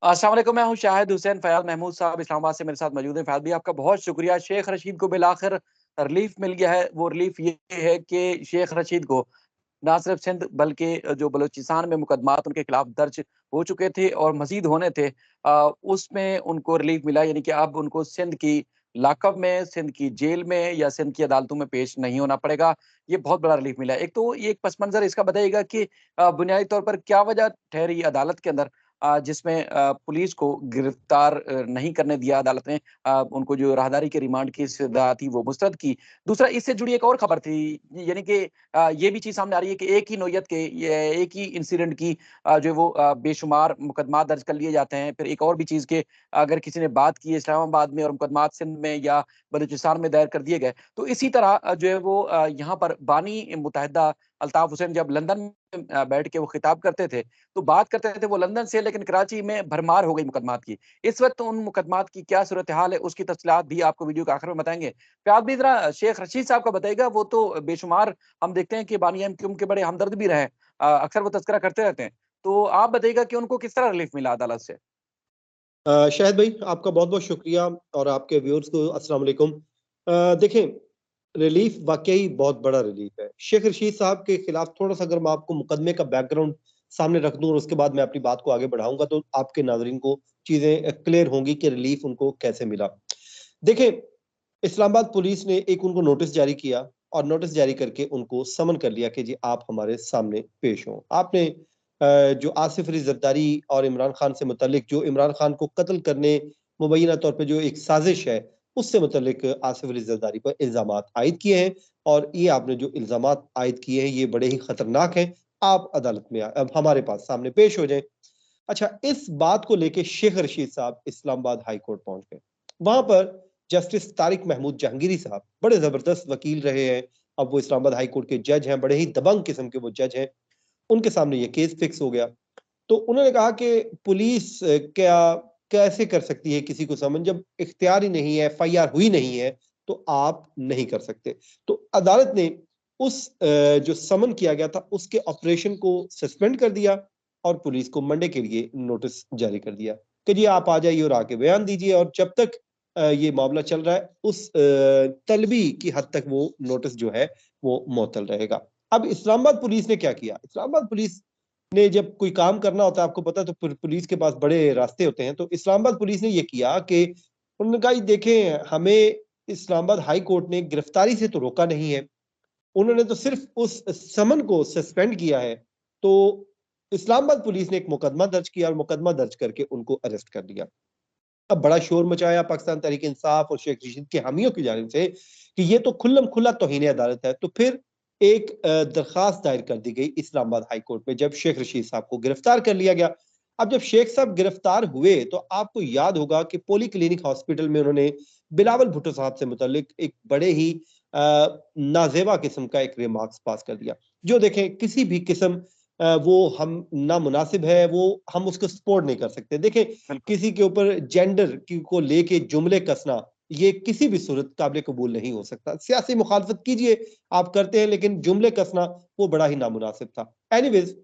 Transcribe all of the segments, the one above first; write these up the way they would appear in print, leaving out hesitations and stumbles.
अस्सलाम वालेकुम, मैं हूँ शाहिद हुसैन। फ़याज़ महमूद साहब इस्लामाबाद से मेरे साथ मौजूद हैं। फ़याज़ भाई, आपका बहुत शुक्रिया। शेख रशीद को बिलाखिर रिलीफ़ मिल गया है। वो रिलीफ़ ये है कि शेख रशीद को ना सिर्फ सिंध बल्कि जो बलूचिस्तान में मुकदमात उनके खिलाफ दर्ज हो चुके थे और मज़ीद होने थे, उसमें उनको रिलीफ़ मिला। यानी कि अब उनको सिंध की लॉकअप में, सिंध की जेल में या सिंध की अदालतों में पेश नहीं होना पड़ेगा। ये बहुत बड़ा रिलीफ़ मिला है। एक तो ये एक पस मंज़र इसका बताइएगा कि बुनियादी तौर पर क्या वजह ठहरी अदालत के अंदर, जिसमें पुलिस को गिरफ्तार नहीं करने दिया अदालत ने, उनको जो राहदारी के रिमांड की सज़ा थी वो मुस्तरद की। दूसरा, इससे जुड़ी एक और खबर थी, यानी कि ये भी चीज़ सामने आ रही है कि एक ही नोयत के, ये एक ही इंसिडेंट की जो है वो बेशुमार मुकदमा दर्ज कर लिए जाते हैं। फिर एक और भी चीज़ कि अगर किसी ने बात की है इस्लामाबाद में और मुकदमात सिंध में या बलूचिस्तान में दायर कर दिए गए, तो इसी तरह जो है वो यहाँ पर बानी मुत्तहिदा अल्ताफ हुसैन जब लंदन में बैठ के वो खिताब करते थे, तो बात करते थे वो लंदन से, लेकिन कराची में भरमार हो गई मुकदमात की। इस वक़्त उन मुकदमात की क्या सूरत-ए-हाल है, उसकी तफ़सीलात भी आपको वीडियो के आखिर में बताएँगे। फिर आप भी ज़रा शेख रशीद साहब का बताइएगा, वो तो बेशुमार हम देखते हैं कि बानी एमक्यूएम के बड़े हमदर्द भी रहे हैं। अक्सर वो तज़किरा करते रहते हैं। तो आप बताइएगा कि उनको किस तरह रिलीफ़ मिला अदालत से? शाहिद भाई, आपका बहुत-बहुत शुक्रिया और आपके व्यूअर्स को अस्सलाम वालेकुम। देखें, रिलीफ वाक़ई बहुत बड़ा रिलीफ है। शेख रशीद साहब के खिलाफ थोड़ा-सा अगर मैं आपको मुकदमे का बैकग्राउंड सामने रख दूँ और उसके बाद मैं अपनी बात को आगे बढ़ाऊँगा, तो आपके नाज़रीन को चीज़ें क्लियर होंगी कि रिलीफ उनको कैसे मिला। देखें, इस्लामाबाद पुलिस ने एक उनको नोटिस जारी किया और नोटिस जारी करके उनको समन कर लिया कि जी आप हमारे सामने पेश हों। आपने जो आसिफ अली ज़रदारी और इमरान खान से मुतल्लिक जो इमरान खान को कत्ल करने मुबैना तौर पे जो एक साज़िश है, उससे मुतल्लिक आसिफ अली ज़रदारी पर इल्ज़ामात आयद किए हैं और ये आपने जो इल्ज़ामात आयद किए हैं, ये बड़े ही खतरनाक हैं। आप अदालत में अब हमारे पास सामने पेश हो जाएँ। अच्छा, इस बात को लेके शेख रशीद साहब इस्लामाबाद हाई कोर्ट पहुँच गए। वहाँ पर जस्टिस तारिक महमूद जहांगीरी साहब बड़े ज़बरदस्त वकील रहे हैं। अब वो इस्लामाबाद हाई कोर्ट के जज हैं, बड़े ही दबंग किस्म के वो जज हैं। उनके सामने ये केस फिक्स हो गया। तो उन्होंने कहा कि पुलिस क्या कैसे कर सकती है किसी को समन जब इख्तियार ही नहीं है, एफआईआर हुई नहीं है, तो आप नहीं कर सकते। तो अदालत ने उस जो समन किया गया था, उसके ऑपरेशन को सस्पेंड कर दिया और पुलिस को मंडे के लिए नोटिस जारी कर दिया कि जी आप आ जाइए और आके बयान दीजिए और जब तक ये मामला चल रहा है, उस तलबी की हद तक वो नोटिस जो है, वो मुअत्तल रहेगा। अब इस्लामाबाद पुलिस ने क्या किया? इस्लामाबाद पुलिस ने जब कोई काम करना होता है, आपको पता है, तो पुलिस के पास बड़े रास्ते होते हैं। तो इस्लामाबाद पुलिस ने ये किया कि उन्होंने कहा, देखें, हमें इस्लामाबाद हाई कोर्ट ने गिरफ्तारी से तो रोका नहीं है, उन्होंने तो सिर्फ उस समन को सस्पेंड किया है। तो इस्लामाबाद पुलिस ने एक मुकदमा दर्ज किया और मुकदमा दर्ज करके उनको अरेस्ट कर लिया। अब बड़ा शोर मचाया पाकिस्तान तहरीक इंसाफ और शेख रशीद के हामियों की जानिब से कि ये तो खुल्लम खुला तौहीन अदालत है। तो फिर एक दरखास्त दायर कर दी गई इस्लामाबाद हाई कोर्ट में जब शेख रशीद साहब को गिरफ्तार कर लिया गया। अब जब शेख साहब गिरफ्तार हुए तो आपको याद होगा कि पोली क्लिनिक हॉस्पिटल में उन्होंने बिलावल भुट्टो साहब से मुतल्लिक एक बड़े ही नाजेबा किस्म का एक रिमार्क्स पास कर दिया, जो देखें किसी भी किस्म वो हम नामुनासिब है, वो हम उसको सपोर्ट नहीं कर सकते। देखें, बिल्कुल। किसी के ऊपर जेंडर की को लेके जुमले कसना, ये किसी भी सूरत काबिल कबूल नहीं हो सकता। सियासी मुखालफत कीजिए, आप करते हैं, लेकिन जुमले कसना वो बड़ा ही नामुनासिब था। एनीवेज़,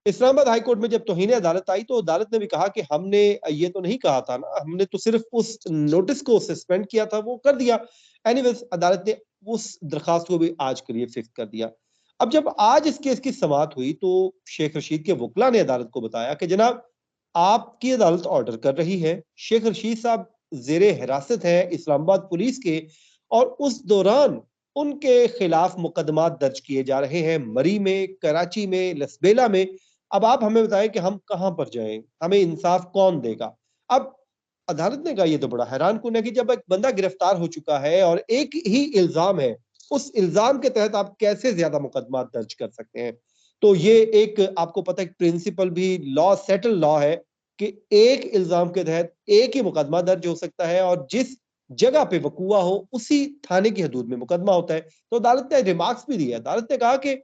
इस्लामाबाद हाई कोर्ट में जब तौहीन अदालत आई तो अदालत ने भी कहा कि हमने ये तो नहीं कहा था ना, हमने तो सिर्फ उस नोटिस को सस्पेंड किया था, वो कर दिया। एनीवेज़, अदालत ने उस दरखास्त को भी आज के लिए फिक्स कर दिया। अब जब आज इस केस की समाअत हुई तो शेख रशीद के वकील ने अदालत को बताया कि जनाब, आपकी अदालत ऑर्डर कर रही है, शेख रशीद साहब ज़ेरे हिरासत है इस्लामाबाद पुलिस के और उस दौरान उनके खिलाफ मुकदमात दर्ज किए जा रहे हैं मरी में, कराची में, लसबेला में। अब आप हमें बताएं कि हम कहाँ पर जाएं, हमें इंसाफ कौन देगा? अब अदालत ने कहा, ये तो बड़ा हैरान कुन है कि जब एक बंदा गिरफ्तार हो चुका है और एक ही इल्जाम है, उस इल्जाम के तहत आप कैसे ज्यादा मुकदमा दर्ज कर सकते हैं? तो ये एक, आपको पता है, प्रिंसिपल भी लॉ सेटल लॉ है कि एक इल्जाम के तहत एक ही मुकदमा दर्ज हो सकता है और जिस जगह पे वकूआ हो उसी थाने की हदूद में मुकदमा होता है। तो अदालत ने रिमार्क्स भी दिया। अदालत ने कहा कि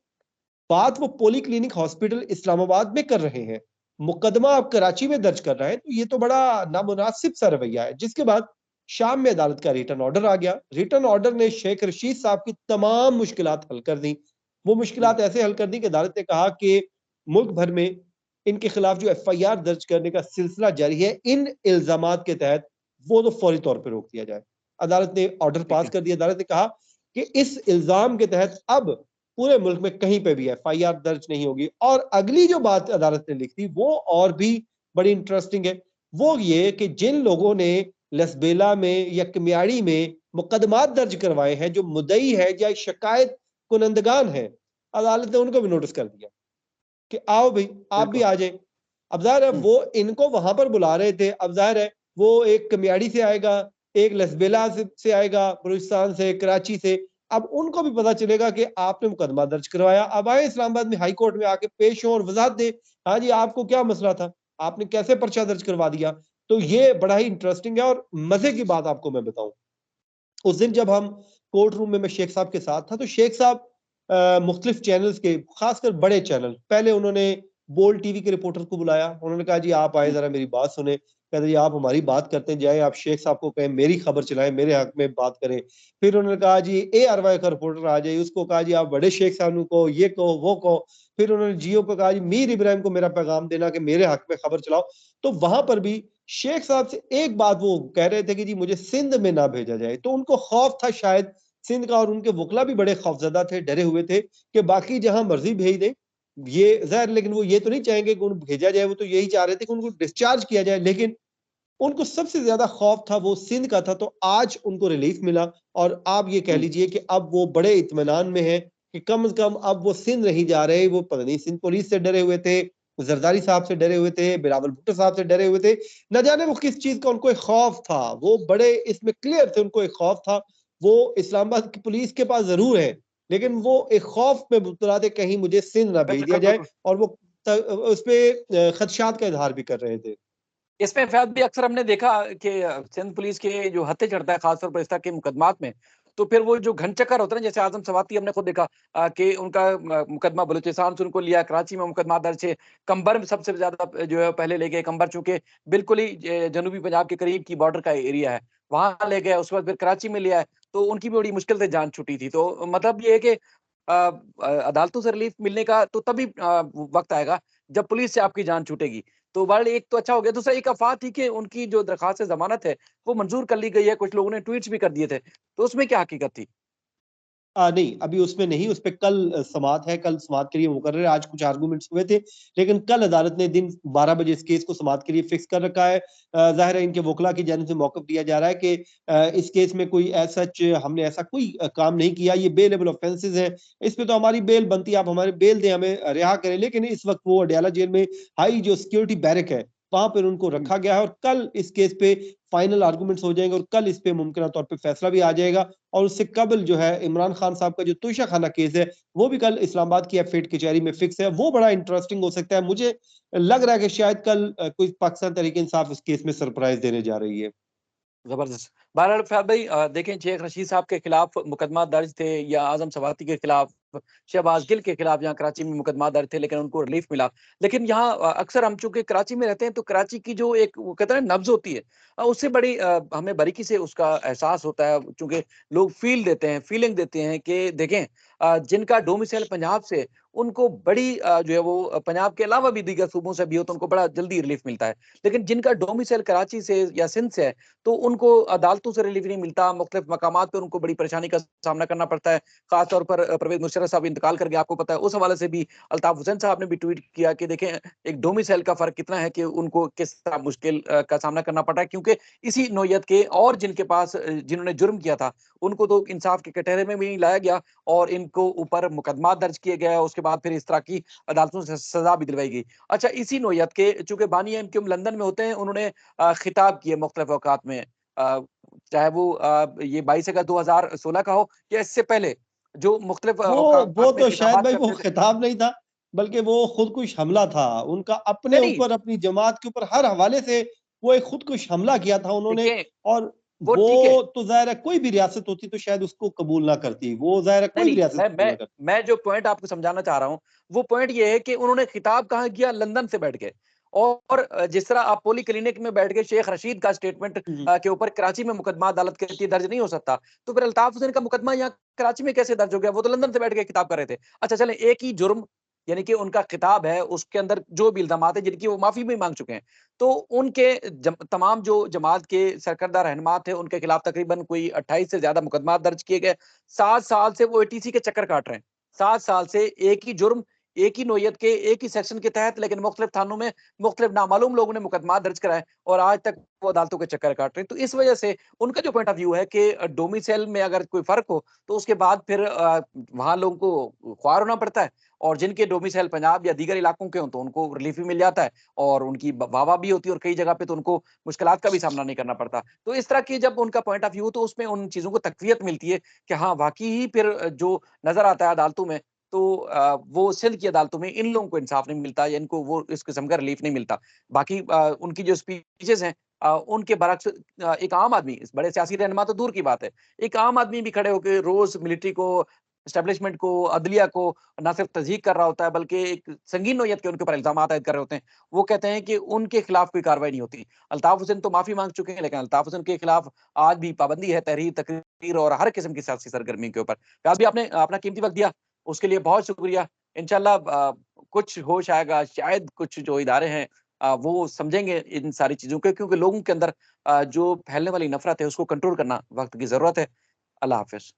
बात वो पोली क्लिनिक हॉस्पिटल इस्लामाबाद में कर रहे हैं, मुकदमा आप कराची में दर्ज कर रहे हैं, तो ये तो बड़ा नामुनासिब सा रवैया है। जिसके बाद शाम में अदालत का रिटर्न ऑर्डर आ गया। रिटर्न ऑर्डर ने शेख रशीद साहब की तमाम मुश्किलात हल कर दी। वो मुश्किलात हुँ। ऐसे हल कर दी कि अदालत ने कहा कि मुल्क भर में इनके खिलाफ जो FIR दर्ज करने का सिलसिला जारी है इन इल्जामात के तहत, वो तो फौरी तौर पर रोक दिया जाए। अदालत ने ऑर्डर पास कर दिया। अदालत ने कहा कि इस इल्जाम के तहत अब पूरे मुल्क में कहीं पे भी FIR दर्ज नहीं होगी। और अगली जो बात अदालत ने लिखी वो और भी बड़ी इंटरेस्टिंग है। वो ये कि जिन लोगों ने लसबेला में या कमियाड़ी में मुकदमात दर्ज करवाए हैं, जो मुद्दई है या शिकायत कुनंदगान है, अदालत ने उनको भी नोटिस कर दिया कि आओ भाई, आप भी बिल्कुल। आ जाए। अब जाहिर है वो इनको वहां पर बुला रहे थे। अब जाहिर है वो एक कमियाड़ी से आएगा, एक लसबेला से आएगा, बलूचिस्तान से, कराची से। अब उनको भी पता चलेगा कि आपने मुकदमा दर्ज करवाया। अब आए इस्लामाबाद में हाई कोर्ट में आके पेश हो और वजाहत दे, हाँ जी आपको क्या मसला था, आपने कैसे पर्चा दर्ज करवा दिया। तो ये बड़ा ही इंटरेस्टिंग है। और मजे की बात आपको मैं बताऊं, उस दिन जब हम कोर्ट रूम में मैं शेख साहब के साथ था, तो शेख साहब मुख्तलिफ चैनल्स के, खासकर बड़े चैनल, पहले उन्होंने बोल टीवी के रिपोर्टर को बुलाया। उन्होंने कहा जी आप आए, जरा मेरी बात सुने। कहते जी आप हमारी बात करते हैं, जाए आप शेख साहब को कहें मेरी खबर चलाएं, मेरे हक में बात करें। फिर उन्होंने कहा जी ARY का रिपोर्टर आ जाए, उसको कहा जी आप बड़े शेख साहब को ये कहो वो कहो। फिर उन्होंने जियो को कहा जी मीर इब्राहिम को मेरा पैगाम देना कि मेरे हक में खबर चलाओ। तो वहां पर भी शेख साहब से एक बात वो कह रहे थे कि जी मुझे सिंध में ना भेजा जाए। तो उनको खौफ था शायद सिंध का, और उनके वकला भी बड़े खौफजदा थे, डरे हुए थे कि बाकी जहां मर्जी भेज दें ये जहर, लेकिन वो ये तो नहीं चाहेंगे कि उनको भेजा जाए, वो तो यही चाह रहे थे कि उनको डिस्चार्ज किया जाए। लेकिन उनको सबसे ज्यादा खौफ था वो सिंध का था। तो आज उनको रिलीफ मिला, और आप ये कह लीजिए कि अब वो बड़े इत्मीनान में है कि कम से कम अब वो सिंध नहीं जा रहे। वो पता नहीं सिंध पुलिस से डरे हुए थे, जरदारी साहब से डरे हुए थे, बिलावल भुट्टो साहब से डरे हुए थे, न जाने वो किस चीज का उनको एक खौफ था। वो बड़े इसमें क्लियर थे, उनको एक खौफ था। वो इस्लामाबाद की पुलिस के पास जरूर है, लेकिन वो एक खौफ में मुबतला थे कहीं मुझे सिंध ना भेज दिया बिल्कुल, जाए। बिल्कुल। और वो उस पे खदशात का इजहार भी कर रहे थे। इसमें फ़ैज़ भी अक्सर हमने देखा कि सिंध पुलिस के जो हत्थे चढ़ता है ख़ास तौर पर इस तरह के मुकदमात में, तो फिर वो जो घन-चक्कर होता है ना, जैसे आज़म सवाती हमने खुद देखा कि उनका मुकदमा बलूचिस्तान से उनको लिया, कराची में मुकदमा दर्ज है, कंबर में सबसे ज़्यादा जो है पहले ले गए। कंबर चूँकि बिल्कुल ही जनूबी पंजाब के करीब की बॉर्डर का एरिया है, वहाँ ले गए, उसके बाद फिर कराची में लिया है, तो उनकी भी बड़ी मुश्किल से जान छूटी थी। तो मतलब ये है कि अदालतों से रिलीफ़ मिलने का तो तभी वक़्त आएगा जब पुलिस से आपकी जान छूटेगी। तो वर्ल्ड एक तो अच्छा हो गया, दूसरा एक अफ़वाह थी कि उनकी जो दरख़्वास्त ज़मानत है, वो मंज़ूर कर ली गई है, कुछ लोगों ने ट्वीट्स भी कर दिए थे। तो उसमें क्या हकीकत थी? नहीं, अभी उसमें नहीं, उसपे कल समाअत है, कल समाअत के लिए मुकर्रर है। आज कुछ आर्गुमेंट्स हुए थे, लेकिन कल अदालत ने दिन 12 बजे इस केस को समाअत के लिए फिक्स कर रखा है। ज़ाहिर है इनके वकला की जानिब से मौक़िफ़ दिया जा रहा है कि इस केस में कोई एज़ सच हमने ऐसा कोई काम नहीं किया, ये बेलेबल ऑफेंसेस हैं, इस पे तो हमारी बेल बनती है, आप हमारी बेल दें, हमें रिहा करें। लेकिन इस वक़्त वो अडयाला जेल में हाई जो सिक्योरिटी बैरक है, वहाँ पर उनको हुँ। रखा गया है, और कल इस केस पे फाइनल आर्गुमेंट्स हो जाएँगे, और कल इस पे मुमकिना तौर पे फैसला भी आ जाएगा। और उससे कबल जो है इमरान खान साहब का जो तोशा खाना केस है, वो भी कल इस्लामाबाद की F8 कचहरी में फिक्स है। वो बड़ा इंटरेस्टिंग हो सकता है। मुझे लग रहा है कि शायद कल कोई पाकिस्तान तहरीक इंसाफ इस केस में सरप्राइज़ देने जा रही है। ज़बरदस्त। बहरहाल फ़ैज़ भाई देखें शेख रशीद साहब के खिलाफ मुकदमा दर्ज थे या आज़म सवाती के खिलाफ, शहबाज़ गिल के खिलाफ जहाँ कराची में मुकदमा दर्ज थे लेकिन उनको रिलीफ़ मिला। लेकिन यहाँ अक्सर हम चूँकि कराची में रहते हैं तो कराची की जो एक वो कहते हैं ना नब्ज़ होती है उससे बड़ी हमें बारीकी से उसका एहसास होता है चूँकि लोग फ़ील देते हैं, फ़ीलिंग देते हैं कि देखें जिनका डोमिसाइल पंजाब से उनको बड़ी जो है वो पंजाब के अलावा भी दीगर सूबों से भी हो तो उनको बड़ा जल्दी रिलीफ़ मिलता है। लेकिन जिनका डोमिसाइल कराची से या सिंध से है तो उनको अदालतों से रिलीफ नहीं मिलता, मुख्तलिफ मकामात पे उनको बड़ी परेशानी का सामना करना पड़ता है। ख़ास तौर पर परवेज़ मुशर्रफ साहब इंतकाल कर गए, आपको पता है। उस हवाले से भी अल्ताफ़ हुसैन साहब ने भी ट्वीट किया कि देखें, एक डोमिसाइल का फ़र्क कितना है कि उनको किस तरह मुश्किल का सामना करना पड़ रहा है क्योंकि इसी नौइयत के और जिनके पास जिन्होंने जुर्म किया था, उनको तो इंसाफ के कटहरे में भी नहीं लाया गया और इनको ऊपर मुकदमा दर्ज किए गए, उसके बाद फिर इस तरह की अदालतों से सज़ा भी दिलवाई गई। अच्छा, इसी नौइयत के चूँकि बानी एमक्यूएम लंदन में होते हैं, उन्होंने खिताब किए मुख्तलिफ औकात में। अ, चाहे वो ये 22 अगस्त 2016 का हो या इससे पहले जो मुख्तलिफ वो औकात में तो शायद खिताबात भाई वो करते थे। खिताब नहीं था, बल्कि वो खुदकुश हमला था। उनका अपने नहीं, नहीं, ऊपर, अपनी जमात के ऊपर हर हवाले से वो एक खुदकुश हमला किया था उन्होंने। देखिए और वो वो ठीक है। तो ज़ाहिर है कोई भी रियासत होती तो शायद उसको कबूल ना करती। वो ज़ाहिर है नहीं, कोई भी नहीं, रियासत कबूल ना करती। मैं जो पॉइंट आपको समझाना चाह रहा हूँ, वो पॉइंट ये है कि उन्होंने खिताब कहाँ किया? लंदन से बैठ के। और जिस तरह आप पॉली क्लिनिक में बैठ के शेख रशीद का स्टेटमेंट हुँ, हुँ। के ऊपर कराची में मुकदमा अदालत कहती है दर्ज नहीं हो सकता, तो फिर अल्ताफ हुसैन का मुकदमा यहाँ कराची में कैसे दर्ज हो गया? वो तो लंदन से बैठ के किताब कर रहे थे। अच्छा चलें, एक ही जुर्म यानी कि उनका खिताब है, उसके अंदर जो भी इल्ज़ामात हैं जिनकी वो माफ़ी भी माँग चुके हैं। तो उनके तमाम जो जमात के सरकर्दा रहनुमा थे, उनके खिलाफ तकरीबन कोई 28 से ज़्यादा मुकदमा दर्ज किए गए। 7 साल से वो एटीसी के चक्कर काट रहे हैं। 7 साल से एक ही जुर्म, एक ही नोयत के, एक ही सेक्शन के तहत, लेकिन मुख्तलिफ थानों में मुख्तलिफ नामालूम लोगों ने मुकदमा दर्ज कराए और आज तक वो अदालतों के चक्कर काट रहे हैं। तो इस वजह से उनका जो पॉइंट ऑफ व्यू है कि डोमिसाइल में अगर कोई फ़र्क हो, तो उसके बाद फिर वहाँ लोगों को ख्वार होना पड़ता है, और जिनके डोमिसाइल पंजाब या दीगर इलाकों के हों, तो उनको रिलीफ भी मिल जाता है और उनकी वाह-वाह भी होती है, और कई जगह पे तो उनको मुश्किलात का भी सामना नहीं करना पड़ता। तो इस तरह की जब उनका पॉइंट ऑफ व्यू, तो उसमें उन चीज़ों को तक़वियत मिलती है कि हाँ, वाक़ई ही फिर जो नज़र आता है अदालतों में, तो वो सिंध की अदालतों में इन लोगों को इंसाफ नहीं मिलता, या इनको वो इस किस्म का रिलीफ नहीं मिलता। बाकी उनकी जो स्पीचेज़ हैं, उनके बरअक्स एक आम आदमी, इस बड़े सियासी रहनुमा तो दूर की बात है, एक आम आदमी भी खड़े होके रोज़ मिलिट्री को, एस्टेब्लिशमेंट को, अदलिया को ना सिर्फ तज़हीक कर रहा होता है, बल्कि एक संगीन नोयत के उनके ऊपर इल्ज़ामात आयद कर रहे होते हैं। वो कहते हैं कि उनके खिलाफ कोई कार्रवाई नहीं होती। अल्ताफ़ हुसैन तो माफ़ी माँग चुके हैं, लेकिन अल्ताफ़ हुसैन के खिलाफ आज भी पाबंदी है तहरीर, तकरीर और हर किस्म की सियासी सरगर्मी के ऊपर। फिलहाल भी आपने अपना कीमती वक़्त दिया, उसके लिए बहुत शुक्रिया। इंशाअल्लाह कुछ होश आएगा, शायद कुछ जो इदारे हैं वो समझेंगे इन सारी चीज़ों को, क्योंकि लोगों के अंदर जो फैलने वाली नफ़रत है, उसको कंट्रोल करना वक़्त की ज़रूरत है। अल्लाह हाफ़िज़।